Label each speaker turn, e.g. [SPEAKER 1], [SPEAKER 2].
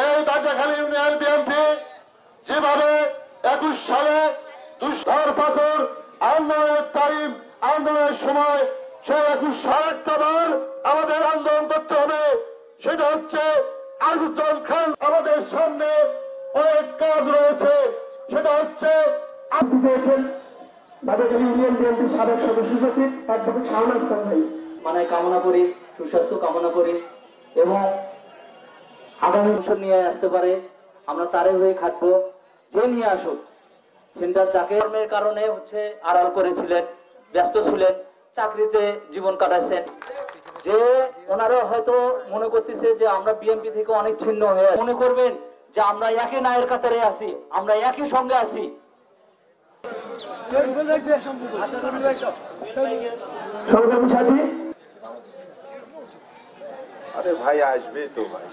[SPEAKER 1] এই বাজাখালী union BNP যেভাবে 21 সালে ধরপাকড় আন্দোলনের টাইম আন্দোলনের সময় সেই 21 সালের আমাদের আন্দোলন করতে হবে। সেটা হচ্ছে আজুজ্জামান খান আমাদের সামনে অনেক কাজ রয়েছে। সেটা হচ্ছে বাজাখালী ইউনিয়ন বিএনপির সাবেক সদস্য সচিব অ্যাডভোকেট শাহনাজ খান ভাই
[SPEAKER 2] মানে কামনা করি, সুস্বাস্থ্য কামনা করি এবং আগামী বছর নিয়ে আসতে পারে। আমরা তারে হয়ে খাটবো, যে নিয়ে আসুক। সেন্টার চাকরি কর্মের কারণে হচ্ছে আড়াল করেছিলেন, ব্যস্ত ছিলেন, চাকরিতে জীবন কাটাচ্ছেন। যে ওনারা হয়তো মনে করতেছে যে আমরা বিএনপি থেকে অনেক ছিন্ন হয়ে মনে করবেন যে আমরা একই নায়ের কাতারে আছি, আমরা একই সঙ্গে আছি।
[SPEAKER 1] সহকর্মী সাথী
[SPEAKER 3] আরে ভাই আসবে তো ভাই।